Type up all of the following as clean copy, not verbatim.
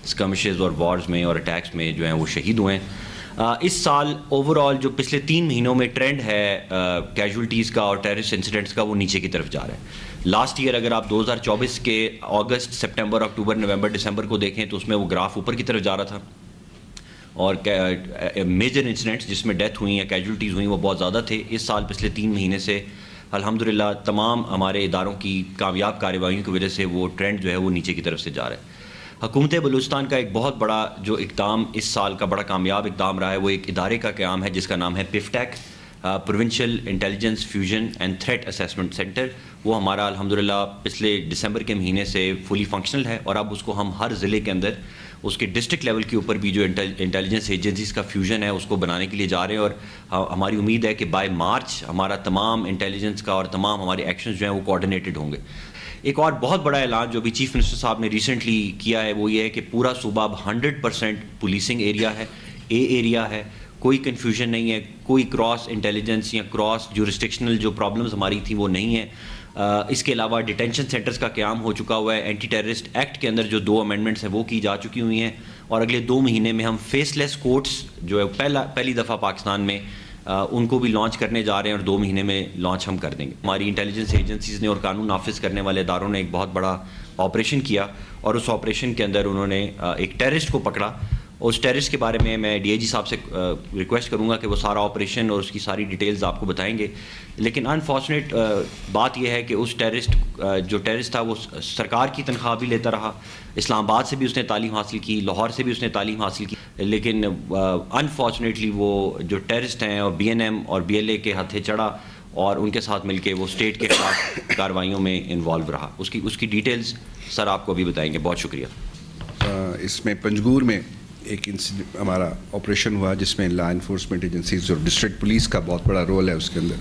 Skirmishes اور wars میں اور اٹیکس میں جو ہیں وہ شہید ہوئے ہیں۔ اس سال اوور آل جو پچھلے 3 مہینوں میں ٹرینڈ ہے کیجولٹیز کا اور ٹیررسٹ انسیڈنٹس کا، وہ نیچے کی طرف جا رہا ہے۔ لاسٹ ایئر اگر آپ 2024 کے اگست، سپٹمبر، اکتوبر، نومبر، دسمبر کو دیکھیں تو اس میں وہ گراف اوپر کی طرف جا رہا تھا، اور میجر انسیڈنٹس جس میں ڈیتھ ہوئی یا کیجولٹیز ہوئیں وہ بہت زیادہ تھے۔ اس سال پچھلے 3 مہینے سے الحمدللہ تمام ہمارے اداروں کی کامیاب کارروائیوں کی وجہ سے وہ ٹرینڈ جو ہے وہ نیچے کی طرف سے جا رہا ہے۔ حکومت بلوچستان کا ایک بہت بڑا جو اقدام اس سال کا بڑا کامیاب اقدام رہا ہے، وہ ایک ادارے کا قیام ہے جس کا نام ہے PIFTAC، provincial intelligence fusion and threat assessment centre. وہ ہمارا الحمدللہ پچھلے دسمبر کے مہینے سے فلی فنکشنل ہے، اور اب اس کو ہم ہر ضلع کے اندر اس کے ڈسٹرکٹ لیول کے اوپر بھی جو انٹیلیجنس ایجنسیز کا فیوژن ہے اس کو بنانے کے لیے جا رہے ہیں، اور ہماری امید ہے کہ بائی مارچ ہمارا تمام انٹیلیجنس کا اور تمام ہمارے ایکشنز جو ہیں وہ کوآرڈینیٹڈ ہوں گے۔ ایک اور بہت بڑا اعلان جو بھی چیف منسٹر صاحب نے ریسنٹلی کیا ہے وہ یہ ہے کہ پورا صوبہ اب 100% پولیسنگ ایریا ہے، اے ایریا ہے، کوئی کنفیوژن نہیں ہے، کوئی کراس انٹیلیجنس یا کراس جورسٹکشنل جو پرابلمز ہماری تھیں وہ نہیں ہیں۔ اس کے علاوہ ڈیٹینشن سینٹرز کا قیام ہو چکا ہوا ہے، اینٹی ٹیررسٹ ایکٹ کے اندر جو 2 امینڈمنٹس ہیں وہ کی جا چکی ہوئی ہیں، اور اگلے 2 مہینے میں ہم فیس لیس کورٹس جو ہے پہلی دفعہ پاکستان میں ان کو بھی لانچ کرنے جا رہے ہیں، اور 2 مہینے میں لانچ ہم کر دیں گے۔ ہماری انٹیلیجنس ایجنسیز نے اور قانون نافذ کرنے والے اداروں نے ایک بہت بڑا آپریشن کیا، اور اس آپریشن کے اندر انہوں نے ایک ٹیررسٹ کو پکڑا۔ اس ٹیررسٹ کے بارے میں DIG صاحب سے ریکویسٹ کروں گا کہ وہ سارا آپریشن اور اس کی ساری ڈیٹیلز آپ کو بتائیں گے، لیکن انفارچونیٹ بات یہ ہے کہ اس جو ٹیررسٹ تھا وہ سرکار کی تنخواہ بھی لیتا رہا، اسلام آباد سے بھی اس نے تعلیم حاصل کی، لاہور سے بھی اس نے تعلیم حاصل کی، لیکن انفارچونیٹلی وہ جو ٹیررسٹ ہیں اور BNM اور BLA کے ہتھے چڑھا، اور ان کے ساتھ مل کے وہ اسٹیٹ کے خلاف کارروائیوں میں انوالو رہا۔ اس کی ڈیٹیلز سر آپ کو ابھی بتائیں گے۔ بہت شکریہ۔ اس میں پنجگور میں ایک ہمارا آپریشن ہوا جس میں لا انفورسمنٹ ایجنسیز اور ڈسٹرکٹ پولیس کا بہت بڑا رول ہے اس کے اندر،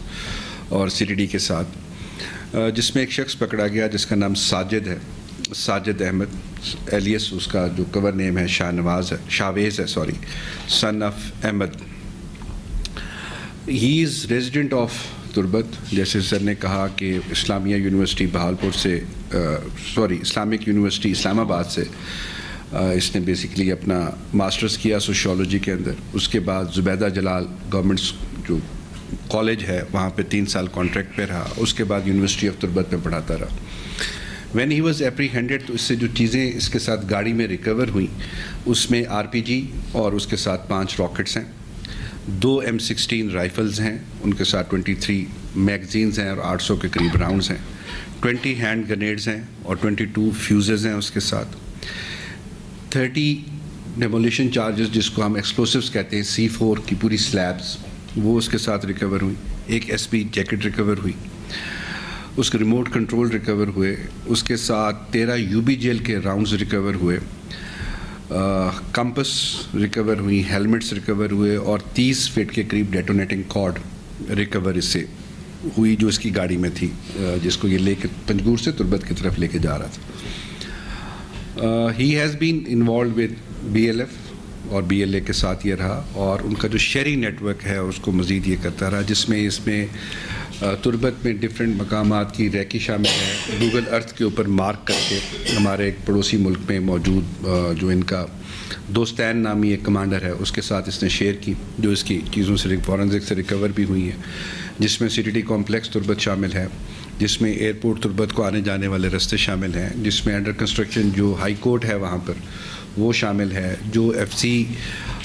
اور CTD کے ساتھ، جس میں ایک شخص پکڑا گیا جس کا نام ساجد ہے، ساجد احمد، ایلیس اس کا جو کور نیم ہے شاویز ہے son of Ahmed. He is resident of Turbat. جیسے سر نے کہا کہ اسلامیہ یونیورسٹی بہاولپور سے اسلامک یونیورسٹی اسلام آباد سے اس نے بیسیکلی اپنا ماسٹرز کیا سوشیولوجی کے اندر۔ اس کے بعد زبیدہ جلال گورنمنٹ جو کالج ہے وہاں پہ 3 سال کانٹریکٹ پہ رہا، اس کے بعد یونیورسٹی آف تربت میں پڑھاتا رہا۔ وین ہی واز اپریہینڈیڈ تو اس سے جو چیزیں اس کے ساتھ گاڑی میں ریکور ہوئیں اس میں RPG اور اس کے ساتھ 5 راکٹس ہیں، 2 M16 رائفلز ہیں، ان کے ساتھ 23 میگزینز ہیں اور 800 کے قریب راؤنڈز ہیں، 20 ہینڈ گرینیڈز ہیں اور 22 فیوزز ہیں اس کے ساتھ، 30 ڈیمولیشن چارجز جس کو ہم ایکسپلوسیوز کہتے ہیں، C4 کی پوری سلیبز وہ اس کے ساتھ ریکور ہوئی، ایک SP جیکٹ ریکور ہوئی، اس کے ریموٹ کنٹرول ریکور ہوئے، اس کے ساتھ 13 UB جیل کے راؤنڈز ریکور ہوئے، کمپس ریکور ہوئی، ہیلمٹس ریکور ہوئے، اور 30 فٹ کے قریب ڈیٹونیٹنگ کارڈ ریکور اس سے ہوئی جو اس کی گاڑی میں تھی، جس کو یہ لے کے پنجگور سے تربت کی طرف لے کے جا رہا تھا۔ He has been involved with BLF اور BLA کے ساتھ یہ رہا، اور ان کا جو شیئرنگ نیٹ ورک ہے اس کو مزید یہ کرتا رہا، جس میں اس میں تربت میں ڈفرینٹ مقامات کی ریکی شامل ہے، گوگل ارتھ کے اوپر مارک کر کے ہمارے ایک پڑوسی ملک میں موجود جو ان کا دوستین نامی ایک کمانڈر ہے اس کے ساتھ اس نے شیئر کی، جو اس کی چیزوں سے فورنزک سے ریکور بھی ہوئی ہیں، جس میں CTD کمپلیکس تربت شامل ہے، جس میں ایئرپورٹ تربت کو آنے جانے والے راستے شامل ہیں، جس میں انڈر کنسٹرکشن جو ہائی کورٹ ہے وہاں پر وہ شامل ہے، جو FC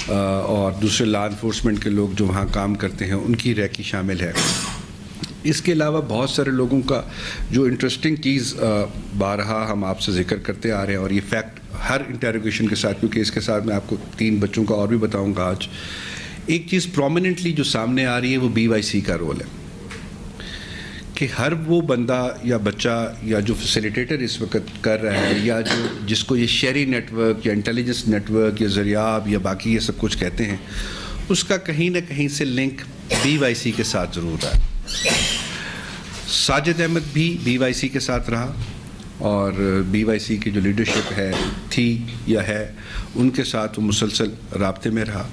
اور دوسرے لا انفورسمنٹ کے لوگ جو وہاں کام کرتے ہیں ان کی ریکی شامل ہے۔ اس کے علاوہ بہت سارے لوگوں کا جو انٹرسٹنگ چیز بارہا ہم آپ سے ذکر کرتے آ رہے ہیں، اور یہ فیکٹ ہر انٹیروگیشن کے ساتھ، کیونکہ اس کے ساتھ میں آپ کو 3 بچوں کا اور بھی بتاؤں گا آج، ایک چیز پرومیننٹلی جو سامنے آ رہی ہے وہ BYC کا رول ہے، کہ ہر وہ بندہ یا بچہ یا جو فیسیلیٹیٹر اس وقت کر رہا ہے، یا جس کو یہ شیئرنگ نیٹ ورک یا انٹیلیجنس نیٹ ورک یا ذریعہ یا باقی یہ سب کچھ کہتے ہیں، اس کا کہیں نہ کہیں سے لنک BYC کے ساتھ ضرور رہا ہے۔ ساجد احمد بھی BYC کے ساتھ رہا، اور BYC کی جو لیڈرشپ تھی یا ہے ان کے ساتھ وہ مسلسل رابطے میں رہا،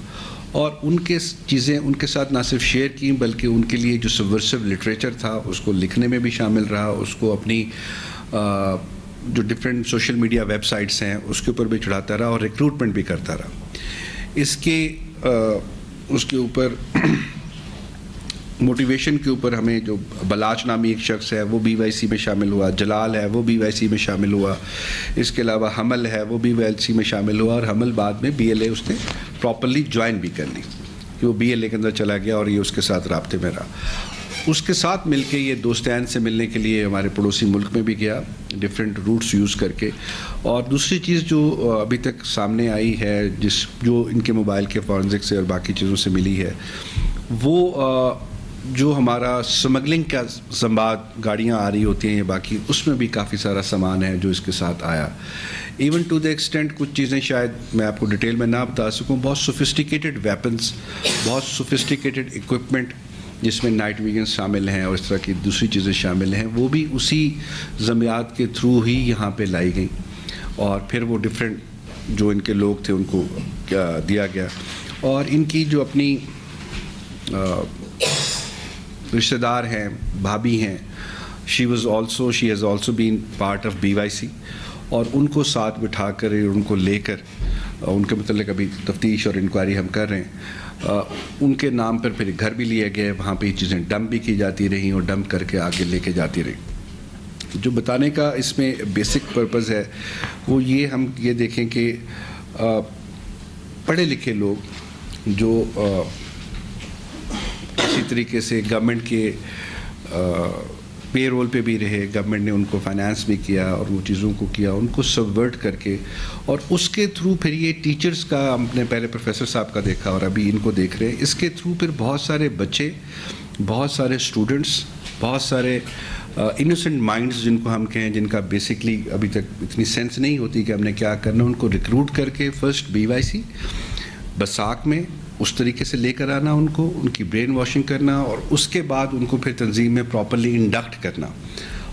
اور ان کے چیزیں ان کے ساتھ نہ صرف شیئر کی بلکہ ان کے لیے جو سبورسو لٹریچر تھا اس کو لکھنے میں بھی شامل رہا، اس کو اپنی جو different social media web sites ہیں اس کے اوپر بھی چڑھاتا رہا اور ریکروٹمنٹ بھی کرتا رہا. اس کے اوپر موٹیویشن کے اوپر ہمیں جو بلاچ نامی ایک شخص ہے وہ بی وائی سی میں شامل ہوا, جلال ہے وہ بی وائی سی میں شامل ہوا, اس کے علاوہ حمل ہے وہ بی وائی سی میں شامل ہوا, اور حمل بعد میں بی ایل اے اس نے پراپرلی جوائن بھی کر لی کہ وہ بی ایل اے کے اندر چلا گیا اور یہ اس کے ساتھ رابطے میں رہا. اس کے ساتھ مل کے یہ دوستین سے ملنے کے لیے ہمارے پڑوسی ملک میں بھی گیا ڈفرینٹ روٹس یوز کر کے. اور دوسری چیز جو ابھی تک سامنے آئی ہے جو ان کے موبائل کے فورنزک سے اور باقی چیزوں سے ملی ہے, وہ جو ہمارا سمگلنگ کا سنباد گاڑیاں آ رہی ہوتی ہیں یا باقی, اس میں بھی کافی سارا سامان ہے جو اس کے ساتھ آیا. ایون ٹو دا ایکسٹینٹ کچھ چیزیں شاید میں آپ کو ڈیٹیل میں نہ بتا سکوں, بہت سوفسٹیکیٹڈ ویپنس, بہت سوفسٹیکیٹڈ اکوپمنٹ جس میں نائٹ ویژن شامل ہیں اور اس طرح کی دوسری چیزیں شامل ہیں, وہ بھی اسی ضمیات کے تھرو ہی یہاں پہ لائی گئیں اور پھر وہ ڈفرینٹ جو ان کے لوگ تھے ان کو دیا گیا. اور ان کی جو اپنی رشتہ دار ہیں, بھابھی ہیں, she has also been part of B Y C, اور ان کو ساتھ بٹھا کر ان کو لے کر ان کے متعلق ابھی تفتیش اور انکوائری ہم کر رہے ہیں. ان کے نام پر پھر گھر بھی لیے گئے, وہاں پہ یہ چیزیں ڈمپ بھی کی جاتی رہیں اور ڈمپ کر کے آگے لے کے جاتی رہیں. جو بتانے کا اس میں بیسک پرپز ہے وہ یہ ہم یہ دیکھیں کہ پڑھے لکھے لوگ جو اسی طریقے سے گورنمنٹ کے پے رول پہ بھی رہے, گورنمنٹ نے ان کو فائنانس بھی کیا اور وہ چیزوں کو کیا, ان کو سبورٹ کر کے, اور اس کے تھرو پھر یہ ٹیچرز کا ہم نے پہلے پروفیسر صاحب کا دیکھا اور ابھی ان کو دیکھ رہے ہیں, اس کے تھرو پھر بہت سارے بچے, بہت سارے اسٹوڈنٹس, بہت سارے انوسنٹ مائنڈز جن کو ہم کہیں, جن کا بیسکلی ابھی تک اتنی سینس نہیں ہوتی کہ ہم نے کیا کرنا, ان کو ریکروٹ کر کے فرسٹ بی وائی سی بساک میں اس طریقے سے لے کر آنا, ان کو ان کی برین واشنگ کرنا, اور اس کے بعد ان کو پھر تنظیم میں پراپرلی انڈکٹ کرنا,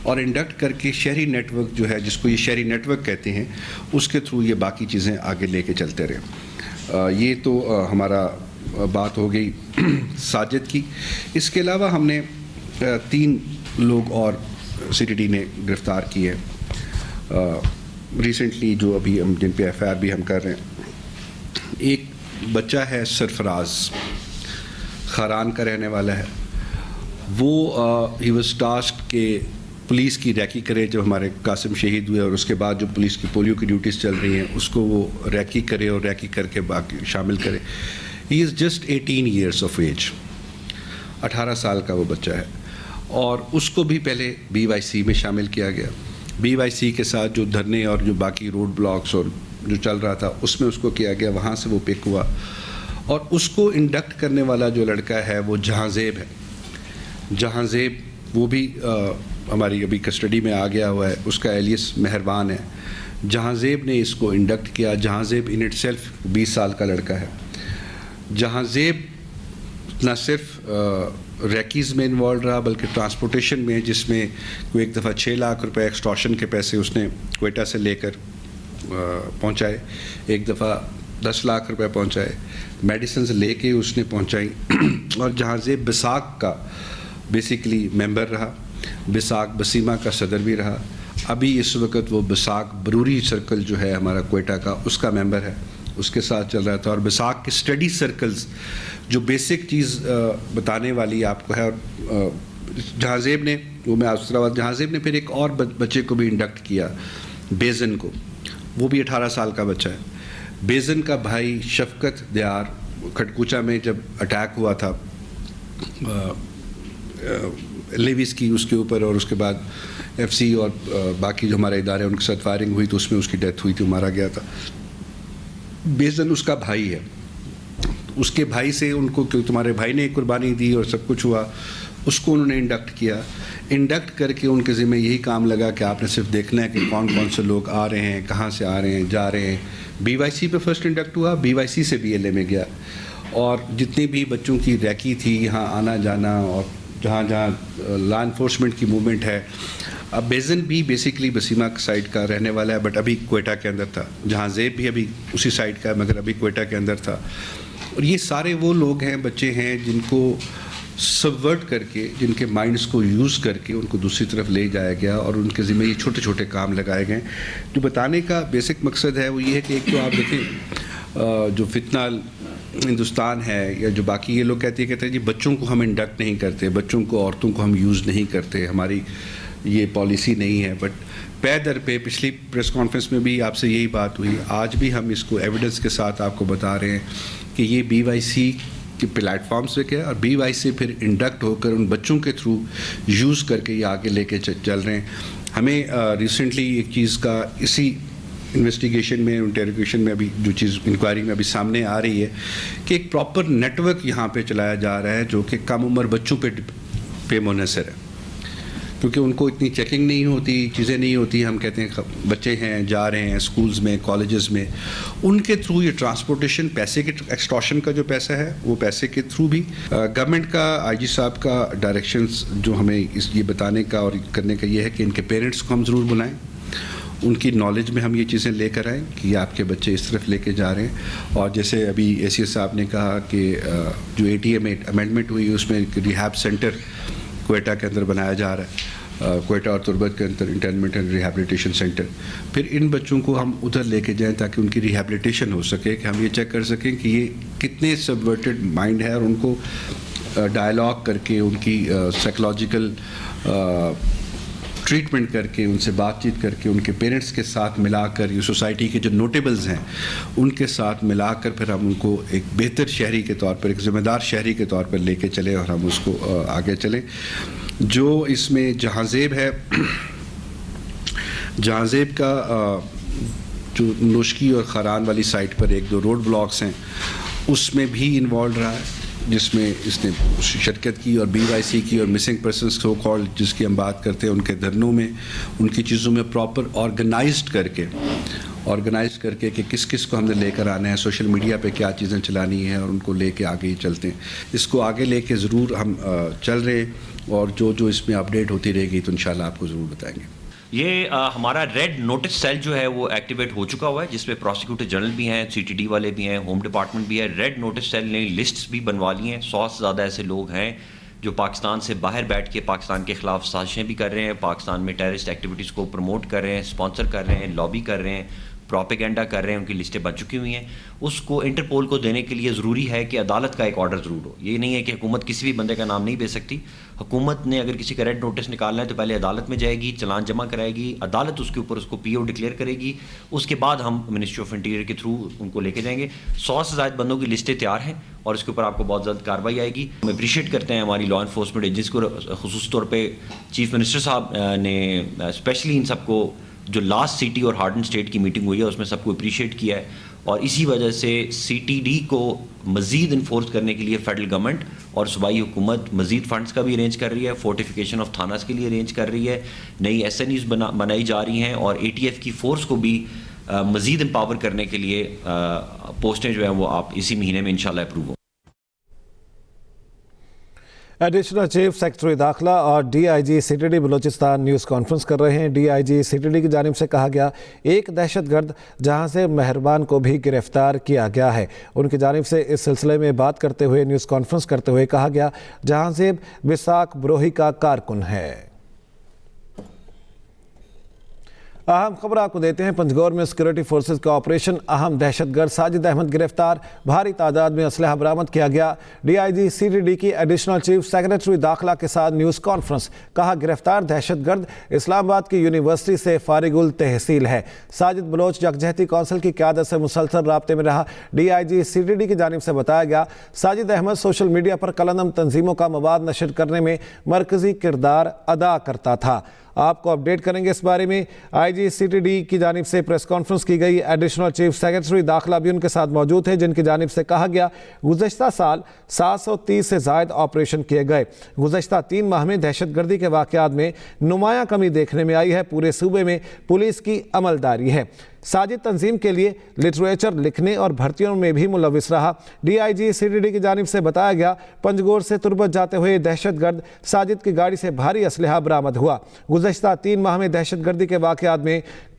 اور انڈکٹ کر کے شہری نیٹ ورک جو ہے جس کو یہ شہری نیٹ ورک کہتے ہیں اس کے تھرو یہ باقی چیزیں آگے لے کے چلتے رہے. یہ تو ہمارا بات ہو گئی ساجد کی. اس کے علاوہ ہم نے 3 لوگ اور سی ٹی ڈی نے گرفتار کیے ریسنٹلی, جو ابھی ہم جن پہ ایف آئی آر بھی ہم کر رہے ہیں. ایک بچہ ہے سرفراز, خاران کا رہنے والا ہے. وہ ہی واز ٹاسکڈ کہ پولیس کی ریکی کرے جب ہمارے قاسم شہید ہوئے, اور اس کے بعد جو پولیس کی پولیو کی ڈیوٹیز چل رہی ہیں اس کو وہ ریکی کرے اور ریکی کر کے باقی شامل کرے. He is just 18 years of age, 18 سال کا وہ بچہ ہے, اور اس کو بھی پہلے بی وائی سی میں شامل کیا گیا. بی وائی سی کے ساتھ جو دھرنے اور جو باقی روڈ بلاکس اور جو چل رہا تھا اس میں اس کو کیا گیا, وہاں سے وہ پک ہوا, اور اس کو انڈکٹ کرنے والا جو لڑکا ہے وہ جہاں زیب ہے. جہاں زیب وہ بھی ہماری ابھی کسٹڈی میں آ گیا ہوا ہے, اس کا ایلیس مہربان ہے. جہاں زیب نے اس کو انڈکٹ کیا. جہاں زیب ان اٹ سیلف 20 سال کا لڑکا ہے. جہاں زیب نہ صرف ریکیز میں انوالو رہا بلکہ ٹرانسپورٹیشن میں, جس میں کوئی ایک دفعہ 6 لاکھ روپے ایکسٹارشن کے پیسے اس نے کوئٹہ سے لے کر پہنچائے, ایک دفعہ 10 لاکھ روپے پہنچائے, میڈیسنز لے کے اس نے پہنچائی. اور جہاں زیب بساک کا بیسیکلی ممبر رہا, بساک بسیمہ کا صدر بھی رہا. ابھی اس وقت وہ بساک بروری سرکل جو ہے ہمارا کوئٹہ کا, اس کا ممبر ہے, اس کے ساتھ چل رہا تھا. اور بساک کے اسٹڈی سرکلز جو بیسک چیز بتانے والی آپ کو ہے, اور جہاں زیب نے وہ میں جہاں زیب نے پھر ایک اور بچے کو بھی انڈکٹ کیا, بیزن کو, وہ بھی 18 سال کا بچہ ہے. بیزن کا بھائی شفقت دیار کھٹکوچا میں جب اٹیک ہوا تھا لیویز کی اس کے اوپر, اور اس کے بعد ایف سی اور باقی جو ہمارے ادارے ان کے ساتھ فائرنگ ہوئی تو اس میں اس کی ڈیتھ ہوئی تھی, مارا گیا تھا. بیزن اس کا بھائی ہے. اس کے بھائی سے ان کو کہ تمہارے بھائی نے قربانی دی اور سب کچھ ہوا, اس کو انہوں نے انڈکٹ کیا. انڈکٹ کر کے ان کے ذمہ یہی کام لگا کہ آپ نے صرف دیکھنا ہے کہ کون کون سے لوگ آ رہے ہیں, کہاں سے آ رہے ہیں, جا رہے ہیں. بی وائی سی پہ فرسٹ انڈکٹ ہوا, بی وائی سی سے بی ایل اے میں گیا, اور جتنی بھی بچوں کی ریکی تھی یہاں آنا جانا اور جہاں جہاں لا انفورسمنٹ کی موومنٹ ہے. اب بیزن بھی بیسکلی بسیمہ سائڈ کا رہنے والا ہے, بٹ ابھی کوئٹہ کے اندر تھا. جہاں زیب بھی ابھی اسی سائڈ کا ہے مگر ابھی کوئٹہ کے اندر تھا. اور یہ سارے وہ لوگ ہیں, بچے ہیں جن کو سبورٹ کر کے، جن کے مائنڈس کو یوز کر کے ان کو دوسری طرف لے جایا گیا اور ان کے ذمہ یہ چھوٹے چھوٹے کام لگائے گئے. جو بتانے کا بیسک مقصد ہے وہ یہ ہے کہ ایک تو آپ دیکھیں جو فتنہ ہندوستان ہے یا جو باقی یہ لوگ کہتے ہیں جی بچوں کو ہم انڈکٹ نہیں کرتے، بچوں کو عورتوں کو ہم یوز نہیں کرتے، ہماری یہ پالیسی نہیں ہے. بٹ پے در پہ پچھلی پریس کانفرنس میں بھی آپ سے یہی بات ہوئی، آج بھی ہم اس کو ایویڈنس کے ساتھ آپ کو بتا رہے ہیں کہ یہ بی وائی سی کے پلیٹ فارمز پہ کیا، اور بی وائی سی پھر انڈکٹ ہو کر ان بچوں کے تھرو یوز کر کے یہ آگے لے کے چل رہے ہیں. ہمیں ریسنٹلی ایک چیز کا اسی انویسٹیگیشن میں، انٹیروگیشن میں ابھی جو چیز انکوائری میں ابھی سامنے آ رہی ہے کہ ایک پراپر نیٹ ورک یہاں پہ چلایا جا رہا ہے جو کہ کم عمر بچوں پہ منحصر ہے، کیونکہ ان کو اتنی چیکنگ نہیں ہوتی، چیزیں نہیں ہوتی. ہم کہتے ہیں بچے ہیں جا رہے ہیں اسکولز میں، کالجز میں، ان کے تھرو یہ ٹرانسپورٹیشن، پیسے کے ایکسٹورشن کا جو پیسہ ہے وہ پیسے کے تھرو بھی گورنمنٹ کا، آئی جی صاحب کا ڈائریکشنز جو ہمیں یہ بتانے کا اور کرنے کا یہ ہے کہ ان کے پیرنٹس کو ہم ضرور بلائیں، ان کی نالج میں ہم یہ چیزیں لے کر آئیں کہ یہ آپ کے بچے اس طرف لے کے جا رہے ہیں. اور جیسے ابھی اے سی ایس صاحب نے کہا کہ جو اے ٹی ایم امینڈمنٹ ہوئی اس میں ریہیب سینٹر کوئٹہ کے اندر بنایا جا رہا ہے، کوئٹہ اور تربت کے اندر انٹرنمنٹ اینڈ ریہیبلیٹیشن سینٹر. پھر ان بچوں کو ہم ادھر لے کے جائیں تاکہ ان کی ریہیبلیٹیشن ہو سکے، کہ ہم یہ چیک کر سکیں کہ یہ کتنے سبورٹڈ مائنڈ ہے، اور ان کو ڈائلاگ کر کے، ان کی سائیکولوجیکل ٹریٹمنٹ کر کے، ان سے بات چیت کر کے، ان کے پیرنٹس کے ساتھ ملا کر، یہ سوسائٹی کے جو نوٹیبلز ہیں ان کے ساتھ ملا کر پھر ہم ان کو ایک بہتر شہری کے طور پر، ایک ذمہ دار شہری کے طور پر لے کے چلیں اور ہم اس کو آگے چلیں. جو اس میں جہاں زیب ہے، جہاں زیب کا جو نوشکی اور خاران والی سائٹ پر ایک دو روڈ بلاکس ہیں اس میں بھی انوالو رہا ہے، جس میں اس نے شرکت کی، اور بی وائی سی کی اور مسنگ پرسنس سو کالڈ جس کی ہم بات کرتے ہیں ان کے دھرنوں میں، ان کی چیزوں میں پراپر آرگنائزڈ کر کے کہ کس کس کو ہم نے لے کر آنا ہے، سوشل میڈیا پہ کیا چیزیں چلانی ہیں، اور ان کو لے کے آگے ہی چلتے ہیں. اس کو آگے لے کے ضرور ہم چل رہے ہیں، اور جو اس میں اپڈیٹ ہوتی رہے گی تو انشاءاللہ آپ کو ضرور بتائیں گے. یہ ہمارا ریڈ نوٹس سیل جو ہے وہ ایکٹیویٹ ہو چکا ہوا ہے، جس میں پروسیکیوٹر جنرل بھی ہیں، سی ٹی ڈی والے بھی ہیں، ہوم ڈپارٹمنٹ بھی ہے. ریڈ نوٹس سیل نے لسٹس بھی بنوا لی ہیں. 100 سے زیادہ ایسے لوگ ہیں جو پاکستان سے باہر بیٹھ کے پاکستان کے خلاف سازشیں بھی کر رہے ہیں، پاکستان میں ٹیررسٹ ایکٹیویٹیز کو پروموٹ کر رہے ہیں، اسپانسر کر رہے ہیں، لابی کر رہے ہیں، پروپیگنڈا کر رہے ہیں. ان کی لسٹیں بن چکی ہوئی ہیں. اس کو انٹرپول کو دینے کے لیے ضروری ہے کہ عدالت کا ایک آرڈر ضرور ہو. یہ نہیں ہے کہ حکومت کسی بھی بندے کا نام نہیں دے سکتی. حکومت نے اگر کسی کا ریڈ نوٹس نکالنا ہے تو پہلے عدالت میں جائے گی، چلان جمع کرائے گی، عدالت اس کے اوپر اس کو پی او ڈکلیئر کرے گی، اس کے بعد ہم منسٹری آف انٹیریئر کے تھرو ان کو لے کے جائیں گے. 100 سے زائد بندوں کی لسٹیں تیار ہیں اور اس کے اوپر آپ کو بہت زیادہ کارروائی آئے گی. ہم اپریشیٹ کرتے ہیں ہماری لا انفورسمنٹ ایجنسی کو، خصوصی طور پہ چیف منسٹر صاحب نے اسپیشلی ان سب کو، جو لاسٹ سی ٹی اور ہارڈن اسٹیٹ کی میٹنگ ہوئی ہے اس میں سب کو اپریشیٹ کیا ہے. اور اسی وجہ سے سی ٹی ڈی کو مزید انفورس کرنے کے لیے فیڈرل گورنمنٹ اور صوبائی حکومت مزید فنڈز کا بھی ارینج کر رہی ہے، فورٹیفیکیشن آف تھاناز کے لیے ارینج کر رہی ہے، نئی ایس این ایز بنائی جا رہی ہیں، اور اے ٹی ایف کی فورس کو بھی مزید امپاور کرنے کے لیے پوسٹیں جو ہیں وہ آپ اسی مہینے میں انشاءاللہ اپروو ہوں. ایڈیشنل چیف سیکرٹری داخلہ اور D I G C T D Balochistan news conference کر رہے ہیں. D I G C T D کی جانب سے کہا گیا ایک دہشت گرد جہاں سے مہربان کو بھی گرفتار کیا گیا ہے. ان کی جانب سے اس سلسلے میں بات کرتے ہوئے، نیوز کانفرنس کرتے ہوئے کہا گیا جہاں زیب وساک بروہی کا کارکن ہے. اہم خبر آپ کو دیتے ہیں. پنجگور میں سیکورٹی فورسز کا آپریشن، اہم دہشت گرد ساجد احمد گرفتار، بھاری تعداد میں اسلحہ برآمد کیا گیا. D I G C T D کی ایڈیشنل چیف سیکرٹری داخلہ کے ساتھ نیوز کانفرنس. کہا گرفتار دہشت گرد اسلام آباد کی یونیورسٹی سے فارغ التحصیل ہے. ساجد بلوچ یکجہتی کونسل کی قیادت سے مسلسل رابطے میں رہا. D I G C T D کی جانب سے بتایا گیا ساجد احمد سوشل میڈیا پر کلندم تنظیموں کا مواد نشر کرنے میں مرکزی کردار ادا کرتا تھا. آپ کو اپڈیٹ کریں گے اس بارے میں. آئی جی سی ٹی ڈی کی جانب سے پریس کانفرنس کی گئی. ایڈیشنل چیف سیکرٹری داخلہ بھی ان کے ساتھ موجود ہیں، جن کی جانب سے کہا گیا گزشتہ سال 730 سے زائد آپریشن کیے گئے. گزشتہ 3 ماہ میں دہشت گردی کے واقعات میں نمایاں کمی دیکھنے میں آئی ہے. پورے صوبے میں پولیس کی عملداری ہے. ساجد تنظیم کے لیے لٹریچر لکھنے اور بھرتیوں میں بھی ملوث رہا. D I G C T D کی جانب سے بتایا گیا پنجگور سے تربت جاتے ہوئے دہشت گرد ساجد کی گاڑی سے بھاری اسلحہ برآمد ہوا. گزشتہ 3 ماہ میں دہشت گردی کے واقعات میں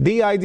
DIG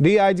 DIG